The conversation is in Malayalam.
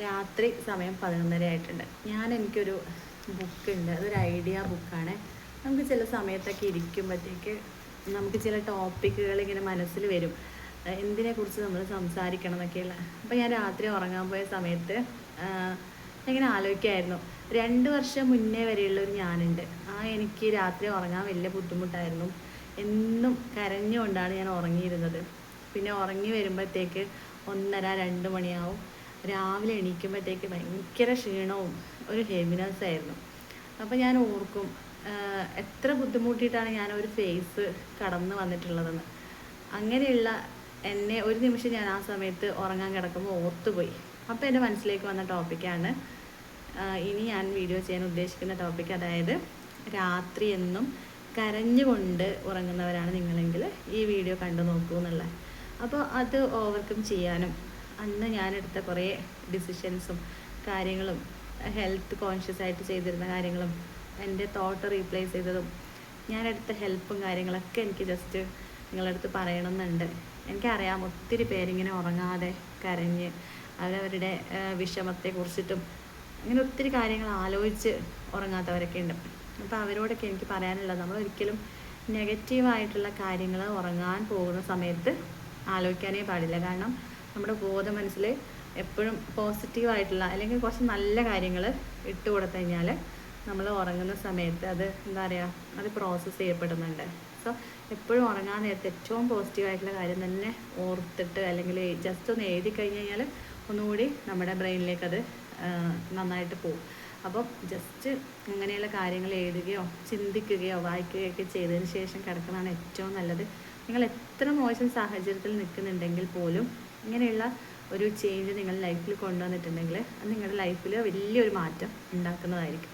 രാത്രി സമയം 11:30 ആയിട്ടുണ്ട്. എനിക്കൊരു ബുക്കുണ്ട്, അതൊരു ഐഡിയ ബുക്കാണ്. നമുക്ക് ചില സമയത്തൊക്കെ ഇരിക്കുമ്പോഴത്തേക്ക് നമുക്ക് ചില ടോപ്പിക്കുകൾ ഇങ്ങനെ മനസ്സിൽ വരും, എന്തിനെക്കുറിച്ച് നമ്മൾ സംസാരിക്കണം എന്നൊക്കെയുള്ള. അപ്പോൾ ഞാൻ രാത്രി ഉറങ്ങാൻ പോയ സമയത്ത് ഇങ്ങനെ ആലോചിക്കായിരുന്നു, 2 വർഷം മുന്നേ വരെയുള്ളൊരു ഞാനുണ്ട്. എനിക്ക് രാത്രി ഉറങ്ങാൻ വലിയ ബുദ്ധിമുട്ടായിരുന്നു. എന്നും കരഞ്ഞുകൊണ്ടാണ് ഞാൻ ഉറങ്ങിയിരുന്നത്. പിന്നെ ഉറങ്ങി വരുമ്പോഴത്തേക്ക് 1:30-2 മണിയാവും. രാവിലെ എണീക്കുമ്പോഴത്തേക്ക് ഭയങ്കര ക്ഷീണവും ഒരു ഹെവിനെസ് ആയിരുന്നു. അപ്പോൾ ഞാൻ ഓർക്കും, എത്ര ബുദ്ധിമുട്ടിയിട്ടാണ് ഞാൻ ഒരു ഫേസ് കടന്നു വന്നിട്ടുള്ളതെന്ന്. അങ്ങനെയുള്ള എന്നെ ഒരു നിമിഷം ഞാൻ ആ സമയത്ത് ഉറങ്ങാൻ കിടക്കുമ്പോൾ ഓർത്തുപോയി. അപ്പോൾ എൻ്റെ മനസ്സിലേക്ക് വന്ന ടോപ്പിക്കാണ് ഇനി ഞാൻ വീഡിയോ ചെയ്യാൻ ഉദ്ദേശിക്കുന്ന ടോപ്പിക്ക്. അതായത് രാത്രി എന്നും കരഞ്ഞുകൊണ്ട് ഉറങ്ങുന്നവരാണ് നിങ്ങളെങ്കിൽ ഈ വീഡിയോ കണ്ടു നോക്കൂ എന്നുള്ളത്. അപ്പോൾ അത് ഓവർകം ചെയ്യാനും അന്ന് ഞാനെടുത്ത കുറേ ഡിസിഷൻസും കാര്യങ്ങളും, ഹെൽത്ത് കോൺഷ്യസ് ആയിട്ട് ചെയ്തിരുന്ന കാര്യങ്ങളും, എൻ്റെ തോട്ട് റീപ്ലേസ് ചെയ്തതും, ഞാനെടുത്ത ഹെൽപ്പും കാര്യങ്ങളൊക്കെ എനിക്ക് ജസ്റ്റ് നിങ്ങളടുത്ത് പറയണമെന്നുണ്ട്. എനിക്കറിയാം ഒത്തിരി പേരിങ്ങനെ ഉറങ്ങാതെ കരഞ്ഞ് അവരവരുടെ വിഷമത്തെക്കുറിച്ചിട്ടും അങ്ങനെ ഒത്തിരി കാര്യങ്ങൾ ആലോചിച്ച് ഉറങ്ങാത്തവരൊക്കെ ഉണ്ട്. അപ്പോൾ അവരോടൊക്കെ എനിക്ക് പറയാനുള്ളത്, നമ്മളൊരിക്കലും നെഗറ്റീവായിട്ടുള്ള കാര്യങ്ങൾ ഉറങ്ങാൻ പോകുന്ന സമയത്ത് ആലോചിക്കാനേ പാടില്ല. കാരണം നമ്മുടെ ബോധ മനസ്സിൽ എപ്പോഴും പോസിറ്റീവായിട്ടുള്ള അല്ലെങ്കിൽ കുറച്ച് നല്ല കാര്യങ്ങൾ ഇട്ട് കൊടുത്തു കഴിഞ്ഞാൽ നമ്മൾ ഉറങ്ങുന്ന സമയത്ത് അത് എന്താ പറയുക, അത് പ്രോസസ്സ് ചെയ്യപ്പെടുന്നുണ്ട്. സോ എപ്പോഴും ഉറങ്ങാൻ നേരത്തെ ഏറ്റവും പോസിറ്റീവായിട്ടുള്ള കാര്യം തന്നെ ഓർത്തിട്ട് അല്ലെങ്കിൽ ജസ്റ്റ് ഒന്ന് എഴുതി കഴിഞ്ഞ് കഴിഞ്ഞാൽ ഒന്നുകൂടി നമ്മുടെ ബ്രെയിനിലേക്ക് അത് നന്നായിട്ട് പോകും. അപ്പം ജസ്റ്റ് അങ്ങനെയുള്ള കാര്യങ്ങൾ എഴുതുകയോ ചിന്തിക്കുകയോ വായിക്കുകയോ ഒക്കെ ചെയ്തതിന് ശേഷം കിടക്കുന്നതാണ് ഏറ്റവും നല്ലത്. നിങ്ങൾ എത്ര മോശം സാഹചര്യത്തിൽ നിൽക്കുന്നുണ്ടെങ്കിൽ പോലും ഇങ്ങനെയുള്ള ഒരു ചേഞ്ച് നിങ്ങൾ ലൈഫിൽ കൊണ്ടുവന്നിട്ടുണ്ടെങ്കിൽ അത് നിങ്ങളുടെ ലൈഫിൽ വലിയൊരു മാറ്റം ഉണ്ടാക്കുന്നതായിരിക്കും.